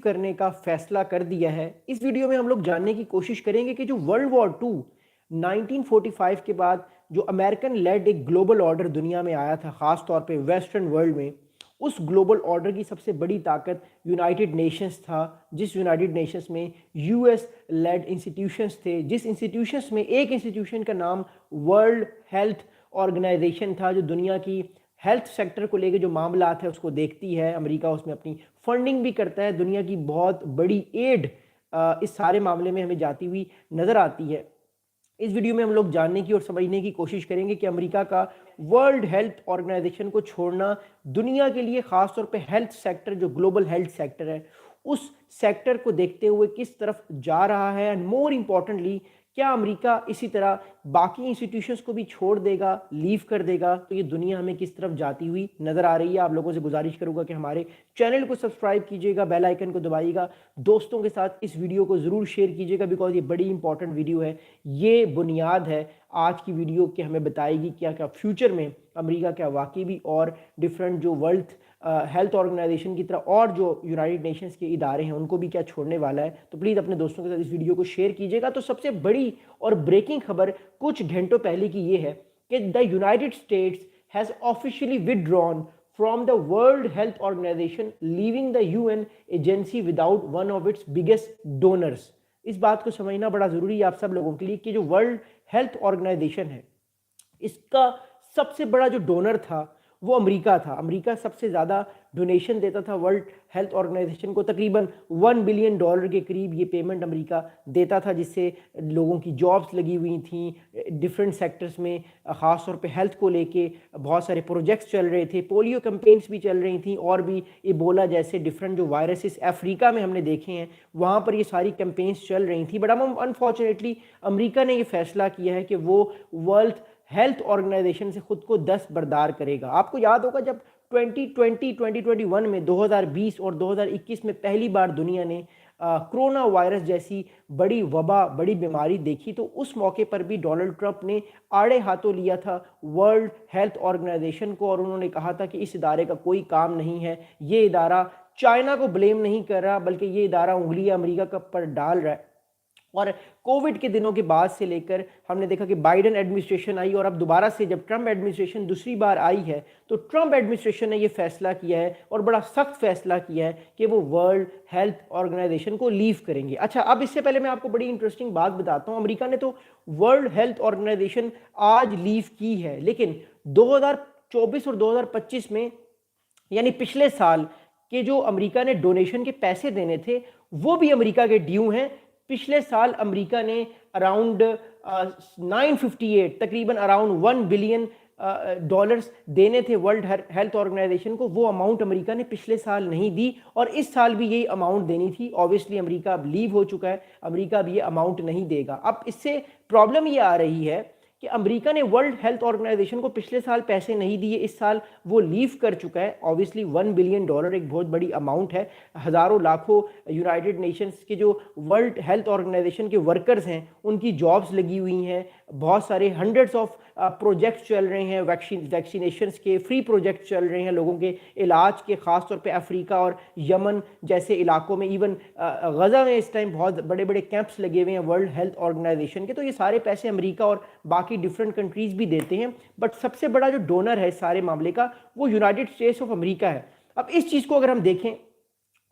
کرنے کا فیصلہ کر دیا ہے۔ اس ویڈیو میں ہم لوگ جاننے کی کوشش کریں گے کہ جو ورلڈ وار 2 1945 کے بعد جو امریکن لیڈ ایک گلوبل آرڈر دنیا میں آیا تھا، خاص طور پہ ویسٹرن ورلڈ میں، اس گلوبل آرڈر کی سب سے بڑی طاقت یونائٹڈ نیشنز تھا، جس یونائٹڈ نیشنز میں یو ایس لیڈ انسٹیٹیوشنز تھے، جس انسٹیٹیوشنز میں ایک انسٹیٹیوشن کا نام ورلڈ ہیلتھ آرگنائزیشن تھا، جو دنیا کی ہیلتھ سیکٹر کو لے کے جو معاملات ہیں اس کو دیکھتی ہے۔ امریکہ اس میں اپنی فنڈنگ بھی کرتا ہے، دنیا کی بہت بڑی ایڈ اس سارے معاملے میں ہمیں جاتی ہوئی نظر آتی ہے۔ اس ویڈیو میں ہم لوگ جاننے کی اور سمجھنے کی کوشش کریں گے کہ امریکہ کا ورلڈ ہیلتھ آرگنائزیشن کو چھوڑنا دنیا کے لیے، خاص طور پہ ہیلتھ سیکٹر جو گلوبل ہیلتھ سیکٹر ہے، اس سیکٹر کو دیکھتے ہوئے کس طرف جا رہا ہے، اینڈ مور امپورٹنٹلی کیا امریکہ اسی طرح باقی انسٹیٹیوشنز کو بھی چھوڑ دے گا، لیو کر دے گا؟ تو یہ دنیا ہمیں کس طرف جاتی ہوئی نظر آ رہی ہے۔ آپ لوگوں سے گزارش کروں گا کہ ہمارے چینل کو سبسکرائب کیجئے گا، بیل آئیکن کو دبائیے گا، دوستوں کے ساتھ اس ویڈیو کو ضرور شیئر کیجئے گا، بیکاز یہ بڑی امپورٹنٹ ویڈیو ہے۔ یہ بنیاد ہے آج کی ویڈیو کہ ہمیں بتائے گی کیا کیا فیوچر میں امریکہ کیا واقعی بھی اور ڈیفرنٹ جو ورلڈ ہیلتھ آرگنائزیشن کی طرح اور جو یونائٹڈ نیشنز کے ادارے ہیں ان کو بھی کیا چھوڑنے والا ہے۔ تو پلیز اپنے دوستوں کے ساتھ اس ویڈیو کو شیئر کیجئے گا۔ تو سب سے بڑی اور بریکنگ خبر کچھ گھنٹوں پہلے کی یہ ہے کہ the United States has officially withdrawn from the World Health Organization, leaving the UN agency without one of its biggest donors۔ اس بات کو سمجھنا بڑا ضروری ہے آپ سب لوگوں کے لیے کہ جو ورلڈ ہیلتھ آرگنائزیشن ہے، اس کا سب سے بڑا جو ڈونر تھا وہ امریکہ تھا۔ امریکہ سب سے زیادہ ڈونیشن دیتا تھا ورلڈ ہیلتھ آرگنائزیشن کو، تقریباً $1 بلین کے قریب یہ پیمنٹ امریکہ دیتا تھا، جس سے لوگوں کی جابس لگی ہوئی تھیں ڈیفرنٹ سیکٹرز میں، خاص طور پہ ہیلتھ کو لے کے بہت سارے پروجیکٹس چل رہے تھے، پولیو کمپینس بھی چل رہی تھیں، اور بھی ایبولا جیسے ڈیفرنٹ جو وائرسز افریقہ میں ہم نے دیکھے ہیں وہاں پر یہ ساری کمپینس چل رہی تھیں۔ بٹ انفارچونیٹلی امریکہ نے یہ فیصلہ کیا ہے کہ وہ ورلڈ ہیلتھ آرگنائزیشن سے خود کو دستبردار کرے گا۔ آپ کو یاد ہوگا جب 2021 میں 2020 اور 2021 میں پہلی بار دنیا نے کرونا وائرس جیسی بڑی وبا، بڑی بیماری دیکھی، تو اس موقع پر بھی ڈونلڈ ٹرمپ نے آڑے ہاتھوں لیا تھا ورلڈ ہیلتھ آرگنائزیشن کو، اور انہوں نے کہا تھا کہ اس ادارے کا کوئی کام نہیں ہے، یہ ادارہ چائنا کو بلیم نہیں کر رہا بلکہ یہ ادارہ انگلیاں امریکہ پر ڈال رہا ہے۔ اور کووڈ کے دنوں کے بعد سے لے کر ہم نے دیکھا کہ بائیڈن ایڈمنسٹریشن آئی، اور اب دوبارہ سے جب ٹرمپ ایڈمنسٹریشن دوسری بار آئی ہے تو ٹرمپ ایڈمنسٹریشن نے یہ فیصلہ کیا ہے، اور بڑا سخت فیصلہ کیا ہے، کہ وہ ورلڈ ہیلتھ آرگنائزیشن کو لیو کریں گے۔ اچھا، اب اس سے پہلے میں آپ کو بڑی انٹرسٹنگ بات بتاتا ہوں۔ امریکہ نے تو ورلڈ ہیلتھ آرگنائزیشن آج لیو کی ہے، لیکن 2024 اور 2025 میں، یعنی پچھلے سال کے جو امریکہ نے ڈونیشن کے پیسے دینے تھے وہ بھی امریکہ کے ڈیو ہیں۔ پچھلے سال امریکہ نے اراؤنڈ 958 تقریباً اراؤنڈ $1 بلین دینے تھے ورلڈ ہیلتھ آرگنائزیشن کو، وہ اماؤنٹ امریکہ نے پچھلے سال نہیں دی، اور اس سال بھی یہی اماؤنٹ دینی تھی۔ اوبویسلی امریکہ اب لیو ہو چکا ہے، امریکہ بھی یہ اماؤنٹ نہیں دے گا۔ اب اس سے پرابلم یہ آ رہی ہے کہ امریکہ نے ورلڈ ہیلتھ آرگنائزیشن کو پچھلے سال پیسے نہیں دیے، اس سال وہ لیو کر چکا ہے۔ اوبویسلی $1 بلین ایک بہت بڑی اماؤنٹ ہے، ہزاروں لاکھوں یونائٹڈ نیشنز کے جو ورلڈ ہیلتھ آرگنائزیشن کے ورکرز ہیں ان کی جابس لگی ہوئی ہیں، بہت سارے ہنڈریڈز آف پروجیکٹس چل رہے ہیں، ویکسینیشنز کے فری پروجیکٹس چل رہے ہیں لوگوں کے علاج کے، خاص طور پہ افریقہ اور یمن جیسے علاقوں میں، ایون غزہ میں اس ٹائم بہت بڑے بڑے کیمپس لگے ہوئے ہیں ورلڈ ہیلتھ آرگنائزیشن کے۔ تو یہ سارے پیسے امریکہ اور باقی ڈیفرنٹ کنٹریز بھی دیتے ہیں، بٹ سب سے بڑا جو ڈونر ہے اس سارے معاملے کا وہ یونائٹڈ اسٹیٹس آف امریکہ ہے۔ اب اس چیز کو اگر ہم دیکھیں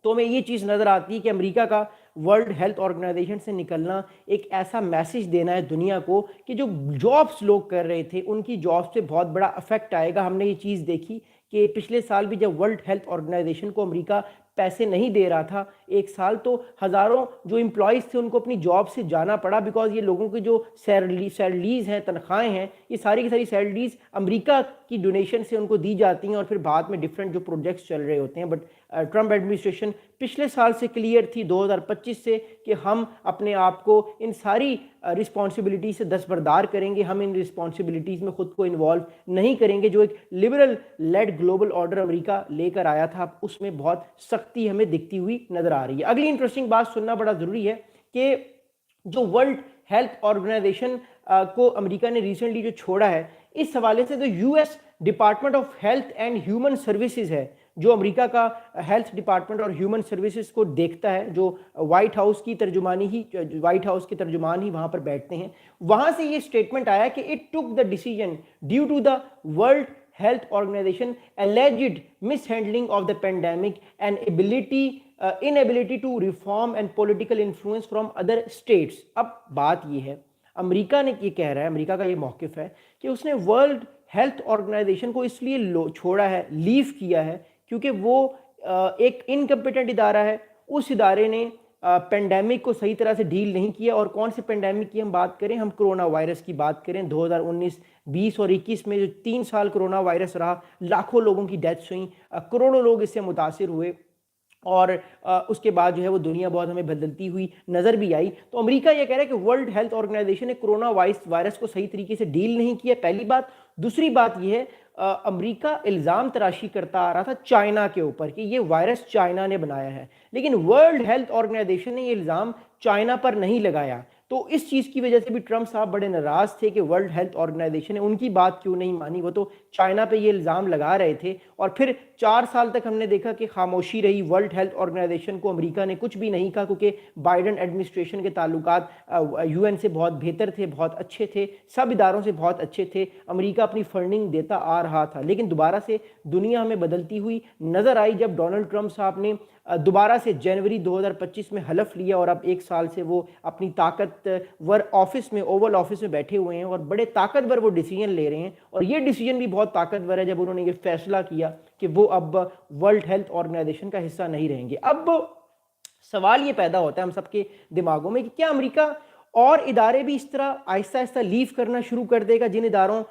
تو ہمیں یہ چیز نظر آتی ہے کہ امریکہ کا ورلڈ ہیلتھ آرگنائزیشن سے نکلنا ایک ایسا میسیج دینا ہے دنیا کو کہ جو جابس لوگ کر رہے تھے ان کی جابس پہ بہت بڑا افیکٹ آئے گا۔ ہم نے یہ چیز دیکھی کہ پچھلے سال بھی جب ورلڈ ہیلتھ آرگنائزیشن کو امریکہ پیسے نہیں دے رہا تھا ایک سال، تو ہزاروں جو امپلائیز تھے ان کو اپنی جاب سے جانا پڑا، بیکاز یہ لوگوں کی جو سیلریز ہیں، تنخواہیں ہیں، یہ ساری کی ساری سیلریز امریکہ کی ڈونیشن سے ان کو دی جاتی ہیں، اور پھر بعد میں ڈیفرنٹ جو پروجیکٹس چل رہے ہوتے ہیں۔ بٹ ٹرمپ ایڈمنسٹریشن پچھلے سال سے کلیئر تھی 2025 سے کہ ہم اپنے آپ کو ان ساری رسپانسبلٹی سے دستبردار کریں گے، ہم ان رسپانسبلٹیز میں خود کو انوالو نہیں کریں گے۔ جو ایک لبرل لیڈ گلوبل آرڈر امریکہ لے کر آیا تھا اس میں بہت سختی ہمیں دکھتی ہوئی نظر آ رہی ہے۔ اگلی انٹرسٹنگ بات سننا بڑا ضروری ہے کہ جو ورلڈ ہیلتھ آرگنائزیشن کو امریکہ نے ریسنٹلی جو چھوڑا ہے، اس حوالے سے جو US department of health and human services ہے جو امریکہ کا ہیلتھ ڈپارٹمنٹ اور ہیومن سروسز کو دیکھتا ہے، جو وائٹ ہاؤس کی ترجمان ہی وہاں پر بیٹھتے ہیں، وہاں سے یہ سٹیٹمنٹ آیا کہ it took the decision due to the world health Organization alleged mishandling of the pandemic and inability to reform and political influence from other states. اب بات یہ ہے، امریکہ نے یہ کہہ رہا ہے، امریکہ کا یہ موقف ہے کہ اس نے ورلڈ ہیلتھ آرگنائزیشن کو اس لیے چھوڑا ہے، لیو کیا ہے، کیونکہ وہ ایک انکمپیٹنٹ ادارہ ہے. اس ادارے نے پینڈیمک کو صحیح طرح سے ڈیل نہیں کیا. اور کون سے پینڈیمک کی ہم بات کریں؟ ہم کرونا وائرس کی بات کریں. 2019 20 اور 21 میں جو 3 سال کرونا وائرس رہا، لاکھوں لوگوں کی ڈیتھس ہوئیں، کروڑوں لوگ اس سے متاثر ہوئے، اور اس کے بعد جو ہے وہ دنیا بہت ہمیں بدلتی ہوئی نظر بھی آئی. تو امریکہ یہ کہہ رہا ہے کہ ورلڈ ہیلتھ آرگنائزیشن نے کرونا وائرس کو صحیح طریقے سے ڈیل نہیں کیا، پہلی بات. دوسری بات یہ ہے، امریکہ الزام تراشی کرتا آ رہا تھا چائنا کے اوپر کہ یہ وائرس چائنا نے بنایا ہے، لیکن ورلڈ ہیلتھ آرگنائزیشن نے یہ الزام چائنا پر نہیں لگایا. تو اس چیز کی وجہ سے بھی ٹرمپ صاحب بڑے ناراض تھے کہ ورلڈ ہیلتھ آرگنائزیشن نے ان کی بات کیوں نہیں مانی، وہ تو چائنا پہ یہ الزام لگا رہے تھے. اور پھر 4 سال تک ہم نے دیکھا کہ خاموشی رہی، ورلڈ ہیلتھ آرگنائزیشن کو امریکہ نے کچھ بھی نہیں کہا، کیونکہ بائیڈن ایڈمنسٹریشن کے تعلقات یو این سے بہت بہتر تھے، بہت اچھے تھے، سب اداروں سے بہت اچھے تھے، امریکہ اپنی فنڈنگ دیتا آ رہا تھا. لیکن دوبارہ سے دنیا ہمیں بدلتی ہوئی نظر آئی جب ڈونلڈ ٹرمپ صاحب نے دوبارہ سے جنوری 2025 میں حلف لیا، اور اب 1 سال سے وہ اپنی طاقتور آفس میں، اوول آفس میں بیٹھے ہوئے ہیں، اور بڑے طاقتور وہ ڈیسیجن لے رہے ہیں. اور یہ ڈیسیجن بھی بہت طاقتور ہے جب انہوں نے یہ فیصلہ کیا کہ وہ اب ورلڈ ہیلتھ آرگنائزیشن کا حصہ نہیں رہیں گے. اب سوال یہ پیدا ہوتا ہے ہم سب کے دماغوں میں کہ کیا امریکہ اور ادارے بھی اس طرح آہستہ آہستہ لیو کرنا شروع کر دے گا جن اداروں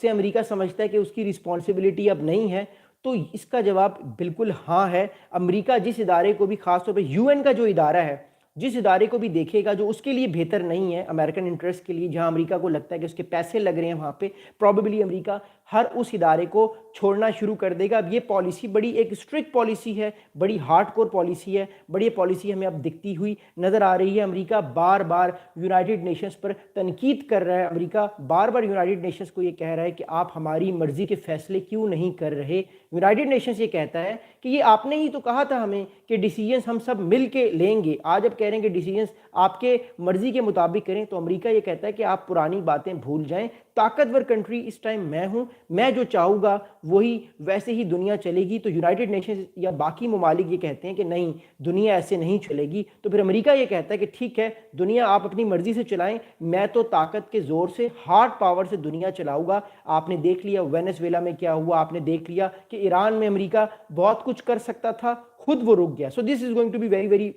سے امریکہ سمجھتا ہے کہ اس کی رسپانسبلٹی اب نہیں ہے؟ تو اس کا جواب بالکل ہاں ہے. امریکہ جس ادارے کو بھی، خاص طور پہ یو این کا جو ادارہ ہے، جس ادارے کو بھی دیکھے گا جو اس کے لیے بہتر نہیں ہے امریکن انٹرسٹ کے لیے، جہاں امریکہ کو لگتا ہے کہ اس کے پیسے لگ رہے ہیں، وہاں پہ پروبیبلی امریکہ ہر اس ادارے کو چھوڑنا شروع کر دے گا. اب یہ پالیسی بڑی ایک اسٹرکٹ پالیسی ہے، بڑی ہارڈ کور پالیسی ہے، بڑی پالیسی ہمیں اب دکھتی ہوئی نظر آ رہی ہے. امریکہ بار بار یونائٹڈ نیشنز پر تنقید کر رہا ہے، امریکہ بار بار یونائٹڈ نیشنز کو یہ کہہ رہا ہے کہ آپ ہماری مرضی کے فیصلے کیوں نہیں کر رہے. یونائٹڈ نیشنز یہ کہتا ہے کہ یہ آپ نے ہی تو کہا تھا ہمیں کہ ڈیسیجنز ہم سب مل کے لیں گے، آج اب کہہ رہے ہیں کہ ڈیسیجنز آپ کے مرضی کے مطابق کریں. تو امریکہ یہ کہتا ہے کہ آپ پرانی باتیں بھول جائیں، طاقتور کنٹری اس ٹائم میں ہوں، میں جو چاہوں گا وہی ویسے ہی دنیا چلے گی. تو یونائٹڈ نیشنز یا باقی ممالک یہ کہتے ہیں کہ نہیں، دنیا ایسے نہیں چلے گی. تو پھر امریکہ یہ کہتا ہے کہ ٹھیک ہے، دنیا آپ اپنی مرضی سے چلائیں، میں تو طاقت کے زور سے، ہارڈ پاور سے دنیا چلاؤں گا. آپ نے دیکھ لیا وینیزویلا میں کیا ہوا، آپ نے دیکھ لیا کہ ایران میں امریکہ بہت کچھ کر سکتا تھا، خود وہ رک گیا. So this is going to be very very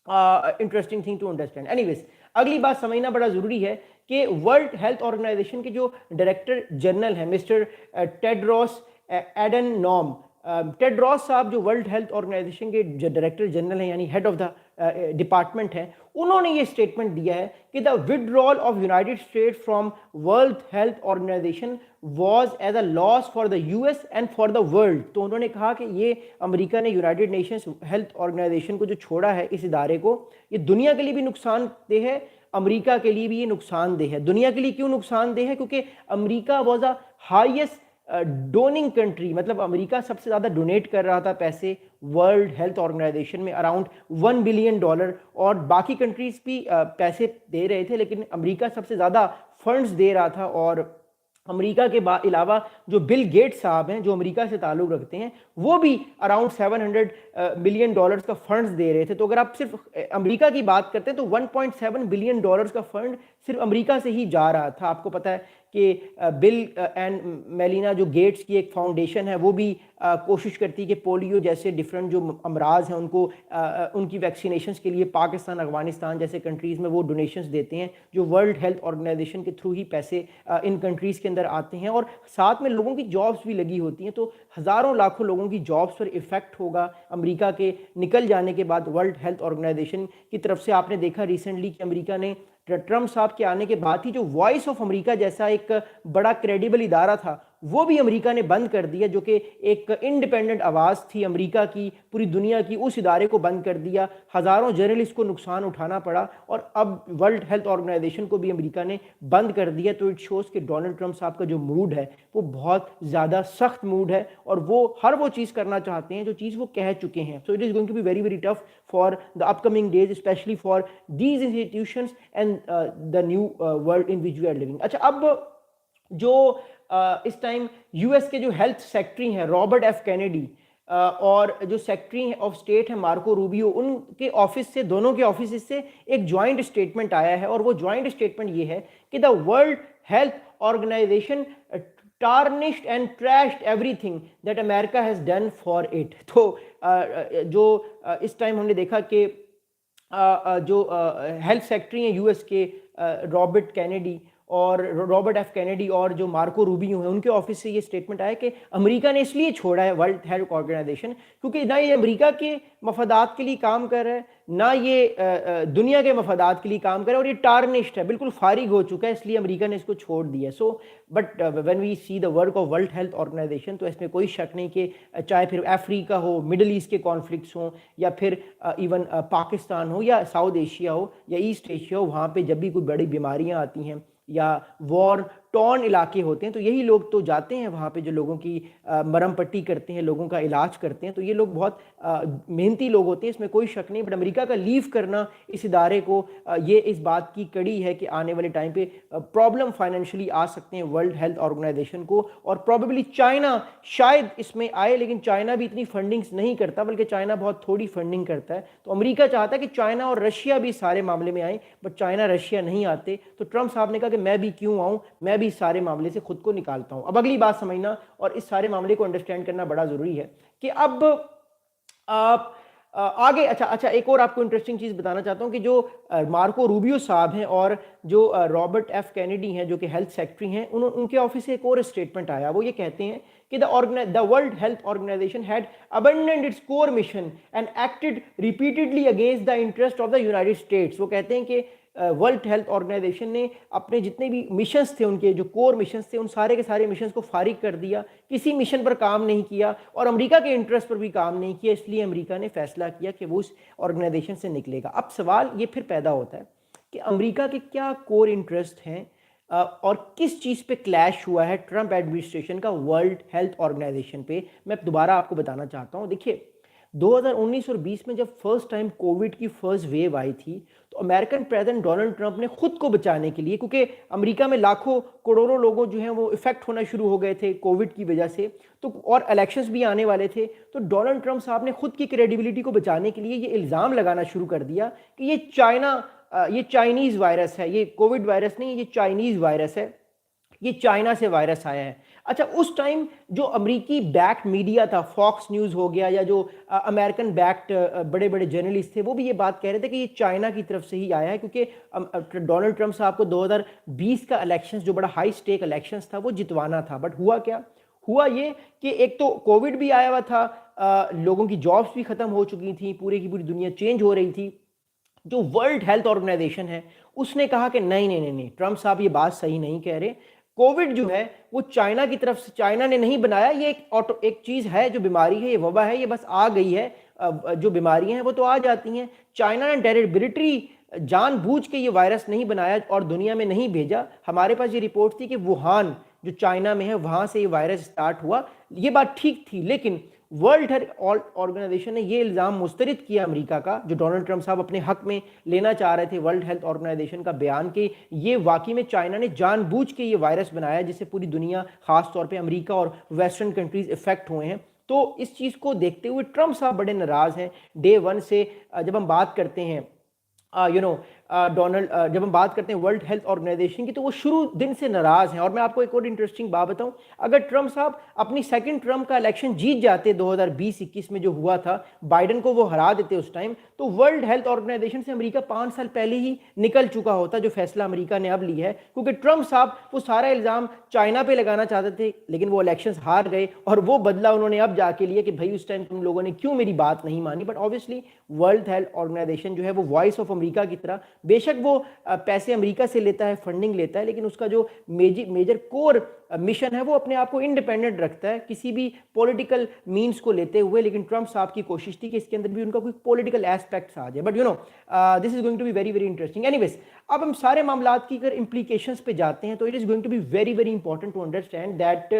interesting thing to understand. Anyways ویز، اگلی بات سمجھنا بڑا ضروری ہے کہ ورلڈ ہیلتھ آرگنائزیشن کے جو ڈائریکٹر جنرل ہیں مسٹر ٹیڈروس ایڈنوم، ٹیڈروس صاحب جو ورلڈ ہیلتھ آرگنائزیشن کے ڈائریکٹر جنرل ہیں، یعنی ہیڈ آف دا ڈپارٹمنٹ ہیں، انہوں نے یہ سٹیٹمنٹ دیا ہے کہ دا withdrawal of United States from World Health Organization was as a loss for the US and for the world. تو انہوں نے کہا کہ یہ امریکہ نے یونائٹڈ نیشنز ہیلتھ آرگنائزیشن کو جو چھوڑا ہے، اس ادارے کو، یہ دنیا کے لیے بھی نقصان دہ ہے، امریکہ کے لیے بھی یہ نقصان دہ ہے. دنیا کے لیے کیوں نقصان دہ ہے؟ کیونکہ امریکہ was a highest Downing country, مطلب امریکہ سب سے زیادہ ڈونیٹ کر رہا تھا پیسے ورلڈ ہیلتھ آرگنائزیشن میں، اراؤنڈ $1 بلین، اور باقی کنٹریز بھی پیسے دے رہے تھے، لیکن امریکہ سب سے زیادہ فنڈز دے رہا تھا. اور امریکہ کے علاوہ جو بل گیٹس صاحب ہیں جو امریکہ سے تعلق رکھتے ہیں، وہ بھی اراؤنڈ $700 ملین کا فنڈز دے رہے تھے. تو اگر آپ صرف امریکہ کی بات کرتے ہیں تو $1.7 بلین کا فنڈ صرف امریکہ سے ہی جا رہا تھا. آپ کو پتہ ہے کہ بل اینڈ میلینا جو گیٹس کی ایک فاؤنڈیشن ہے، وہ بھی کوشش کرتی ہے کہ پولیو جیسے ڈفرینٹ جو امراض ہیں ان کو ان کی ویکسینیشنز کے لیے پاکستان، افغانستان جیسے کنٹریز میں وہ ڈونیشنز دیتے ہیں، جو ورلڈ ہیلتھ آرگنائزیشن کے تھرو ہی پیسے ان کنٹریز کے اندر آتے ہیں، اور ساتھ میں لوگوں کی جابس بھی لگی ہوتی ہیں. تو ہزاروں لاکھوں لوگوں کی جابس پر ایفیکٹ ہوگا امریکہ کے نکل جانے کے بعد ورلڈ ہیلتھ آرگنائزیشن کی طرف سے. آپ نے دیکھا ریسنٹلی کہ امریکہ نے ٹرمپ صاحب کے آنے کے بعد ہی جو وائس آف امریکہ جیسا ایک بڑا کریڈیبل ادارہ تھا، وہ بھی امریکہ نے بند کر دیا، جو کہ ایک انڈیپینڈنٹ آواز تھی امریکہ کی، پوری دنیا کی، اس ادارے کو بند کر دیا، ہزاروں جرنلسٹ کو نقصان اٹھانا پڑا، اور اب ورلڈ ہیلتھ آرگنائزیشن کو بھی امریکہ نے بند کر دیا۔ تو اٹ شوز کہ ڈونلڈ ٹرمپ صاحب کا جو موڈ ہے وہ بہت زیادہ سخت موڈ ہے، اور وہ ہر وہ چیز کرنا چاہتے ہیں جو چیز وہ کہہ چکے ہیں۔ So it is going to be very very tough for the upcoming days, especially for these institutions and the new world in which we are living. اچھا، اب جو اس ٹائم یو ایس کے جو ہیلتھ سیکٹری ہیں Robert F Kennedy, اور جو secretary of state ہے مارکو روبیو، ان کے آفس سے، دونوں کے آفیسز سے ایک جوائنٹ اسٹیٹمنٹ آیا ہے، اور وہ جوائنٹ اسٹیٹمنٹ یہ ہے کہ the world health organization tarnished and trashed everything that America has done for it۔ تو جو اس ٹائم ہم نے دیکھا کہ جو ہیلتھ سیکٹری ہیں یو ایس کے رابرٹ کینیڈی اور رابرٹ ایف کینیڈی اور جو مارکو روبیو ہیں، ان کے آفس سے یہ اسٹیٹمنٹ آیا کہ امریکہ نے اس لیے چھوڑا ہے ورلڈ ہیلتھ آرگنائزیشن کیونکہ نہ یہ امریکہ کے مفادات کے لیے کام کر رہا ہے، نہ یہ دنیا کے مفادات کے لیے کام کر رہا ہے، اور یہ ٹارنشڈ ہے، بالکل فارغ ہو چکا ہے، اس لیے امریکہ نے اس کو چھوڑ دیا۔ So but when we see the work of world health organization, تو اس میں کوئی شک نہیں کہ چاہے پھر افریقہ ہو، مڈل ایسٹ کے کانفلکٹس ہوں، یا پھر ایون پاکستان ہو، یا ساؤتھ ایشیا ہو، یا ایسٹ ایشیا ہو، وہاں پہ جب بھی کوئی بڑی بیماریاں آتی ہیں یا وار ٹون علاقے ہوتے ہیں تو یہی لوگ تو جاتے ہیں وہاں پہ، جو لوگوں کی مرم پٹی کرتے ہیں، لوگوں کا علاج کرتے ہیں، تو یہ لوگ بہت محنتی لوگ ہوتے ہیں، اس میں کوئی شک نہیں۔ بٹ امریکہ کا لیو کرنا اس ادارے کو، یہ اس بات کی کڑی ہے کہ آنے والے ٹائم پہ پرابلم فائنینشلی آ سکتے ہیں ورلڈ ہیلتھ آرگنائزیشن کو، اور پروبیبلی چائنا شاید اس میں آئے، لیکن چائنا بھی اتنی فنڈنگز نہیں کرتا، بلکہ چائنا بہت تھوڑی فنڈنگ کرتا ہے۔ تو امریکہ چاہتا ہے کہ چائنا اور رشیا بھی سارے معاملے میں آئیں، بٹ چائنا رشیا نہیں آتے، تو ٹرمپ صاحب نے کہا کہ میں بھی کیوں آؤں، میں بھی اس سارے معاملے سے خود کو نکالتا ہوں۔ اب اگلی بات سمجھنا اور اس سارے معاملے کو انڈرسٹینڈ کرنا بڑا ضروری ہے کہ اب آپ آگے، اچھا ایک اور آپ کو انٹرسٹنگ چیز بتانا چاہتا ہوں کہ جو مارکو روبیو صاحب ہیں اور جو رابرٹ ایف کینیڈی ہیں جو کہ ہیلتھ سیکٹری ہیں، ان کے آفس سے ایک اور اسٹیٹمنٹ آیا، وہ یہ کہتے ہیں کہ the World Health Organization had abandoned its core mission and acted repeatedly against the interest of the United States۔ وہ کہتے ہیں کہ ورلڈ ہیلتھ آرگنائزیشن نے اپنے جتنے بھی مشنز تھے، ان کے جو کور مشنز تھے، ان سارے کے سارے مشنز کو فارغ کر دیا، کسی مشن پر کام نہیں کیا، اور امریکہ کے انٹرسٹ پر بھی کام نہیں کیا، اس لیے امریکہ نے فیصلہ کیا کہ وہ اس آرگنائزیشن سے نکلے گا۔ اب سوال یہ پھر پیدا ہوتا ہے کہ امریکہ کے کیا کور انٹرسٹ ہیں اور کس چیز پہ کلیش ہوا ہے ٹرمپ ایڈمنسٹریشن کا ورلڈ ہیلتھ آرگنائزیشن پہ۔ میں دوبارہ آپ کو بتانا چاہتا ہوں، دیکھیے 2019 اور 20 میں جب فرسٹ ٹائم کووڈ کی فرسٹ ویو آئی تھی تو امریکن پریزیڈنٹ ڈونلڈ ٹرمپ نے خود کو بچانے کے لیے، کیونکہ امریکہ میں لاکھوں کروڑوں لوگوں جو ہیں وہ افیکٹ ہونا شروع ہو گئے تھے کووڈ کی وجہ سے، تو اور الیکشنز بھی آنے والے تھے، تو ڈونلڈ ٹرمپ صاحب نے خود کی کریڈیبلٹی کو بچانے کے لیے یہ الزام لگانا شروع کر دیا کہ یہ چائنیز وائرس ہے، یہ کووڈ وائرس نہیں، یہ چائنیز وائرس ہے، یہ چائنا سے وائرس آیا ہے۔ اچھا، اس ٹائم جو امریکی بیکڈ میڈیا تھا، فاکس نیوز ہو گیا، یا جو امریکن بیکڈ بڑے بڑے جرنلسٹ تھے، وہ بھی یہ بات کہہ رہے تھے کہ یہ چائنا کی طرف سے ہی آیا ہے، کیونکہ ڈونلڈ ٹرمپ صاحب کو 2020 کا الیکشنز جو بڑا ہائی سٹیک الیکشنز تھا وہ جتوانا تھا۔ بٹ ہوا کیا؟ ہوا یہ کہ ایک تو کووڈ بھی آیا ہوا تھا، لوگوں کی جابس بھی ختم ہو چکی تھیں، پوری کی پوری دنیا چینج ہو رہی تھی۔ جو ورلڈ ہیلتھ آرگنائزیشن ہے اس نے کہا کہ نہیں، ٹرمپ صاحب یہ بات صحیح نہیں کہہ رہے، کووڈ جو ہے وہ چائنا کی طرف سے، چائنا نے نہیں بنایا، یہ ایک چیز ہے جو بیماری ہے، یہ وبا ہے، یہ بس آ گئی ہے، جو بیماریاں ہیں وہ تو آ جاتی ہیں، چائنا نے ڈیلیبریٹلی جان بوجھ کے یہ وائرس نہیں بنایا اور دنیا میں نہیں بھیجا۔ ہمارے پاس یہ رپورٹ تھی کہ ووہان جو چائنا میں ہے وہاں سے یہ وائرس سٹارٹ ہوا، یہ بات ٹھیک تھی، لیکن ورلڈ ہیلتھ آرگنائزیشن نے یہ الزام مسترد کیا امریکہ کا، جو ڈونلڈ ٹرمپ صاحب اپنے حق میں لینا چاہ رہے تھے ورلڈ ہیلتھ آرگنائزیشن کا بیان، کہ یہ واقعی میں چائنا نے جان بوجھ کے یہ وائرس بنایا جس سے پوری دنیا، خاص طور پہ امریکہ اور ویسٹرن کنٹریز افیکٹ ہوئے ہیں۔ تو اس چیز کو دیکھتے ہوئے ٹرمپ صاحب بڑے ناراض ہیں ڈے ون سے۔ جب ہم بات کرتے ہیں جب ہم بات کرتے ہیں ورلڈ ہیلتھ آرگنائزیشن کی، تو وہ شروع دن سے ناراض ہیں۔ اور میں آپ کو ایک اور انٹرسٹنگ بات بتاؤں، اگر ٹرمپ صاحب اپنی سیکنڈ ٹرم کا الیکشن جیت جاتے 2020-21 میں جو ہوا تھا، بائیڈن کو وہ ہرا دیتے اس ٹائم، تو ورلڈ ہیلتھ آرگنائزیشن سے امریکہ 5 سال پہلے ہی نکل چکا ہوتا، جو فیصلہ امریکہ نے اب لی ہے، کیونکہ ٹرمپ صاحب وہ سارا الزام چائنا پہ لگانا چاہتے تھے، لیکن وہ الیکشنز ہار گئے، اور وہ بدلہ انہوں نے اب جا کے لیا کہ بھائی اس ٹائم تم لوگوں نے کیوں میری بات نہیں مانی۔ But obviously world health organization جو ہے وہ وائس آف امریکہ کی طرح بے شک وہ پیسے امریکہ سے لیتا ہے، فنڈنگ لیتا ہے، لیکن اس کا جو میجر کور مشن ہے وہ اپنے آپ کو انڈیپینڈنٹ رکھتا ہے کسی بھی پولیٹیکل مینز کو لیتے ہوئے. لیکن ٹرمپ صاحب کی کوشش تھی کہ اس کے اندر بھی ان کا کوئی پولیٹیکل ایسپیکٹس آ جائے. But this is going to be very very interesting. Anyways ویز اب ہم سارے معاملات کی اگر امپلیکیشنس پہ جاتے ہیں تو it is going to be very very important to understand that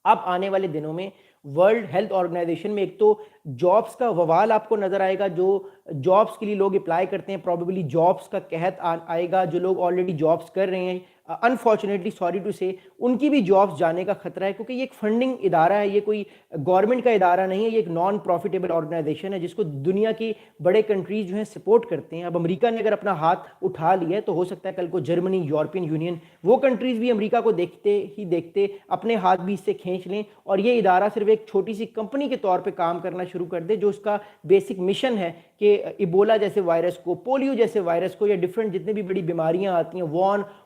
اب آنے والے دنوں میں ورلڈ ہیلتھ آرگنائزیشن میں ایک تو جابس کا ووال آپ کو نظر آئے گا. جو جابس کے لیے لوگ اپلائی کرتے ہیں پروبیبلی جابس کا قحط آئے گا. جو لوگ آلریڈی جابس کر رہے ہیں انفارچونیٹلی سوری ٹو سے ان کی بھی جابس جانے کا خطرہ ہے کیونکہ یہ ایک فنڈنگ ادارہ ہے, یہ کوئی گورنمنٹ کا ادارہ نہیں ہے, یہ ایک نان پروفیٹیبل آرگنائزیشن ہے جس کو دنیا کی بڑے کنٹریز جو ہیں سپورٹ کرتے ہیں. اب امریکہ نے اگر اپنا ہاتھ اٹھا لیا ہے تو ہو سکتا ہے کل کو جرمنی, یورپین یونین, وہ کنٹریز بھی امریکہ کو دیکھتے اپنے ہاتھ بھی اس سے کھینچ لیں اور یہ ادارہ صرف ایک چھوٹی سی کمپنی کے طور پہ کام کرنا شروع کر دے جو اس کا بیسک مشن ہے کہ ایبولا جیسے وائرس کو, پولیو جیسے وائرس کو یا ڈفرینٹ جتنے بھی بڑی بیماریاں آتی ہیں,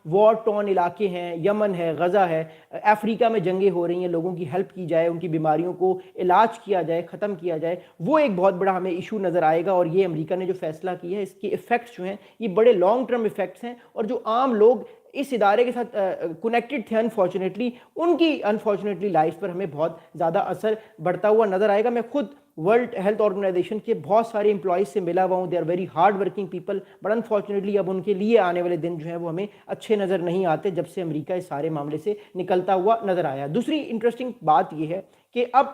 وار ٹون علاقے ہیں, یمن ہے, غزہ ہے, افریقہ میں جنگیں ہو رہی ہیں, لوگوں کی ہیلپ کی جائے, ان کی بیماریوں کو علاج کیا جائے, ختم کیا جائے, وہ ایک بہت بڑا ہمیں ایشو نظر آئے گا. اور یہ امریکہ نے جو فیصلہ کیا ہے اس کے ایفیکٹس جو ہیں یہ بڑے لانگ ٹرم ایفیکٹس ہیں اور جو عام لوگ اس ادارے کے ساتھ کنیکٹڈ تھے انفارچونیٹلی ان کی انفارچونیٹلی لائف پر ہمیں بہت زیادہ اثر بڑھتا ہوا نظر آئے گا. میں خود ورلڈ ہیلتھ آرگنائزیشن کے بہت سارے امپلائیز سے ملا ہوا ہوں, they are very hard working people, but unfortunately اب ان کے لیے آنے والے دن جو ہیں وہ ہمیں اچھے نظر نہیں آتے جب سے امریکہ اس سارے معاملے سے نکلتا ہوا نظر آیا. دوسری انٹرسٹنگ بات یہ ہے کہ اب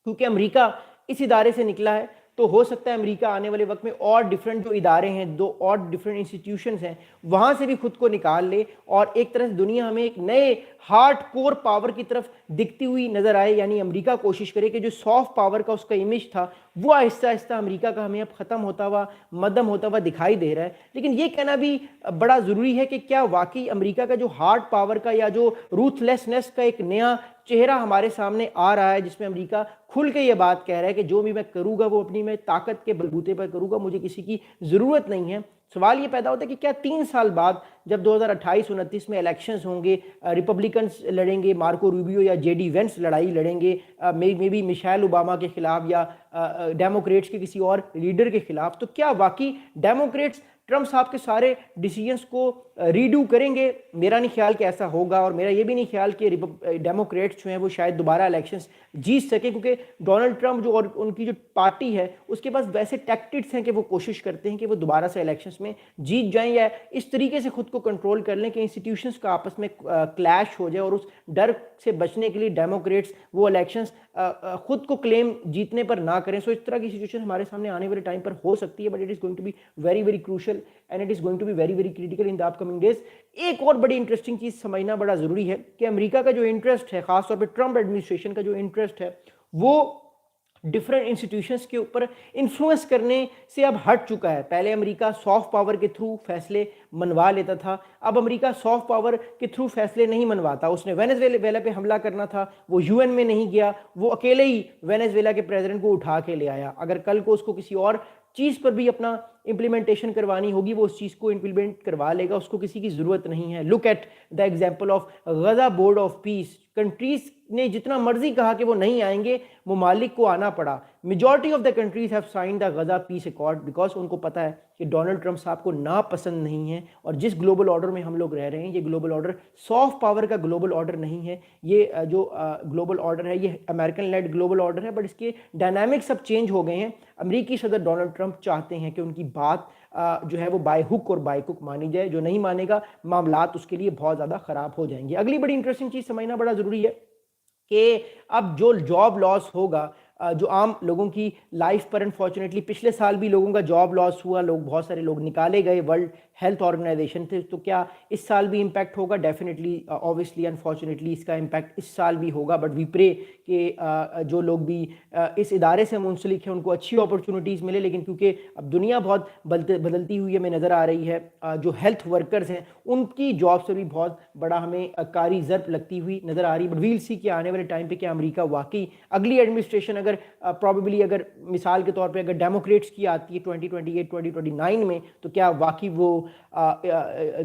کیونکہ امریکہ اس ادارے سے نکلا ہے تو ہو سکتا ہے امریکہ آنے والے وقت میں اور ڈیفرنٹ جو ادارے ہیں, دو اور ڈیفرنٹ انسٹیٹیوشنز ہیں, وہاں سے بھی خود کو نکال لے اور ایک طرح سے دنیا ہمیں ایک نئے ہارڈ کور پاور کی طرف دکھتی ہوئی نظر آئے. یعنی امریکہ کوشش کرے کہ جو سافٹ پاور کا اس کا امیج تھا وہ آہستہ آہستہ امریکہ کا ہمیں اب ختم ہوتا ہوا, مدھم ہوتا ہوا دکھائی دے رہا ہے. لیکن یہ کہنا بھی بڑا ضروری ہے کہ کیا واقعی امریکہ کا جو ہارڈ پاور کا یا جو روتھ لیسنس کا ایک نیا چہرہ ہمارے سامنے آ رہا ہے جس میں امریکہ کھل کے یہ بات کہہ رہا ہے کہ جو بھی میں کروں گا وہ اپنی میں طاقت کے بلبوتے پر کروں گا, مجھے کسی کی ضرورت نہیں ہے. سوال یہ پیدا ہوتا ہے کہ کیا 3 سال بعد جب 2028-29 میں الیکشنز ہوں گے, ریپبلکنز لڑیں گے, مارکو روبیو یا جے ڈی وینس لڑائی لڑیں گے مے بی مشیل اوباما کے خلاف یا ڈیموکریٹس کے کسی اور لیڈر کے خلاف, تو کیا واقعی ڈیموکریٹس ٹرمپ صاحب کے سارے ڈیسیجنز کو ریڈو کریں گے؟ میرا نہیں خیال کہ ایسا ہوگا اور میرا یہ بھی نہیں خیال کہ ڈیموکریٹس جو ہیں وہ شاید دوبارہ الیکشنز جیت سکیں کیونکہ ڈونلڈ ٹرمپ جو اور ان کی جو پارٹی ہے اس کے پاس ویسے ٹیکٹکس ہیں کہ وہ کوشش کرتے ہیں کہ وہ دوبارہ سے الیکشنز میں جیت جائیں یا اس طریقے سے خود کو کنٹرول کر لیں کہ انسٹیٹیوشنز کا آپس میں کلیش ہو جائے اور اس ڈر سے بچنے کے لیے ڈیموکریٹس وہ الیکشنز خود کو کلیم جیتنے پر نہ کریں. سو اس طرح کی سچویشن ہمارے سامنے آنے والے ٹائم پر ہو سکتی ہے, but it is going to be very very crucial and it is going to be very very critical in the upcoming days. ایک اور بڑی انٹرسٹنگ چیز سمجھنا بڑا ضروری ہے کہ امریکہ کا جو انٹرسٹ ہے, خاص طور پہ ٹرمپ ایڈمنسٹریشن کا جو انٹرسٹ ہے وہ ڈفرینٹ انسٹیٹیوشنز کے اوپر انفلوئنس کرنے سے اب ہٹ چکا ہے. پہلے امریکہ سافٹ پاور کے تھرو فیصلے منوا لیتا تھا, اب امریکہ سافٹ پاور کے تھرو فیصلے نہیں منواتا. اس نے وینزویلا پہ حملہ کرنا تھا, وہ یو این میں نہیں گیا, وہ اکیلے ہی وینزویلا کے پریزیڈنٹ کو اٹھا کے لے آیا. اگر کل کو اس کو کسی اور چیز پر بھی اپنا امپلیمنٹیشن کروانی ہوگی وہ اس چیز کو امپلیمنٹ کروا لے گا, اس کو کسی کی ضرورت نہیں ہے. Look at the example of Gaza board of peace. Countries نے جتنا مرضی کہا کہ وہ نہیں آئیں گے, ممالک کو آنا پڑا. Majority of the countries have signed the Gaza peace accord because ان کو پتا ہے کہ ڈونلڈ ٹرمپ صاحب کو ناپسند نہیں ہے اور جس گلوبل آرڈر میں ہم لوگ رہ رہے ہیں یہ گلوبل آرڈر سافٹ پاور کا گلوبل آرڈر نہیں ہے. یہ جو گلوبل آرڈر ہے یہ امریکن لیڈ گلوبل آرڈر ہے, بٹ اس کے ڈائنامکس اب چینج ہو گئے ہیں. امریکی صدر ڈونلڈ ٹرمپ چاہتے ہیں کہ ان کی بات جو ہے وہ بائی ہک اور بائی کک مانی جائے. جو نہیں مانے گا معاملات اس کے لیے بہت زیادہ خراب ہو جائیں گے. اگلی بڑی انٹرسٹنگ چیز سمجھنا بڑا ضروری ہے کہ اب جو جاب لاس ہوگا جو عام لوگوں کی لائف پر انفارچونیٹلی پچھلے سال بھی لوگوں کا جاب لاس ہوا, بہت سارے لوگ نکالے گئے ورلڈ ہیلتھ آرگنائزیشن تھے, تو کیا اس سال بھی امپیکٹ ہوگا؟ ڈیفینیٹلی اوبویسلی انفارچونیٹلی اس کا امپیکٹ اس سال بھی ہوگا, بٹ وی پرے کہ جو لوگ بھی اس ادارے سے منسلک ہیں ان کو اچھی اپرچونیٹیز ملے. لیکن کیونکہ اب دنیا بہت بدلتی ہوئی ہمیں نظر آ رہی ہے, جو ہیلتھ ورکرز ہیں ان کی جاب سے بھی بہت بڑا ہمیں کاری ضرب لگتی ہوئی نظر آ رہی ہے. بٹ ویل سی کہ آنے والے ٹائم پہ کیا امریکہ واقعی اگلی ایڈمنسٹریشن اگر پروبیبلی اگر مثال کے طور پہ اگر ڈیموکریٹس کی آتی ہے 2028-2029 میں, تو کیا واقعی وہ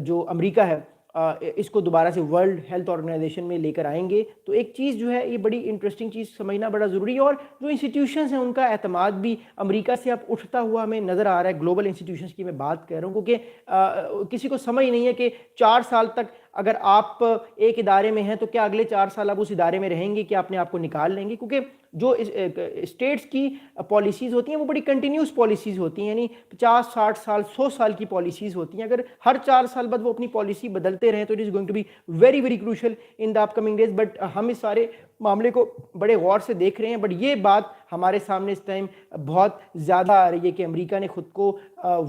جو امریکہ ہے اس کو دوبارہ سے ورلڈ ہیلتھ آرگنائزیشن میں لے کر آئیں گے. تو ایک چیز جو ہے یہ بڑی انٹرسٹنگ چیز سمجھنا بڑا ضروری ہے. اور جو انسٹیٹیوشنز ہیں ان کا اعتماد بھی امریکہ سے اب اٹھتا ہوا ہمیں نظر آ رہا ہے. گلوبل انسٹیٹیوشنز کی میں بات کر رہا ہوں کیونکہ کسی کو سمجھ نہیں ہے کہ 4 سال تک اگر آپ ایک ادارے میں ہیں تو کیا اگلے 4 سال آپ اس ادارے میں رہیں گے کہ اپنے آپ کو نکال لیں گے. کیونکہ جو اسٹیٹس کی پالیسیز ہوتی ہیں وہ بڑی کنٹینیوس پالیسیز ہوتی ہیں, یعنی 50 60 سال 100 سال کی پالیسیز ہوتی ہیں. اگر ہر 4 سال بعد وہ اپنی پالیسی بدلتے رہیں تو it is going to be very very crucial in the upcoming days. But ہم اس سارے معاملے کو بڑے غور سے دیکھ رہے ہیں. بٹ یہ بات ہمارے سامنے اس ٹائم بہت زیادہ آ رہی ہے کہ امریکہ نے خود کو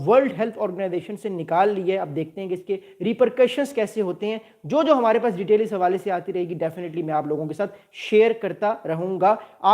ورلڈ ہیلتھ آرگنائزیشن سے نکال لی ہے. اب دیکھتے ہیں کہ اس کے ریپرکشنز کیسے ہوتے ہیں. جو ہمارے پاس ڈیٹیل اس حوالے سے آتی رہے گی ڈیفینیٹلی میں آپ لوگوں کے ساتھ شیئر کرتا رہوں گا.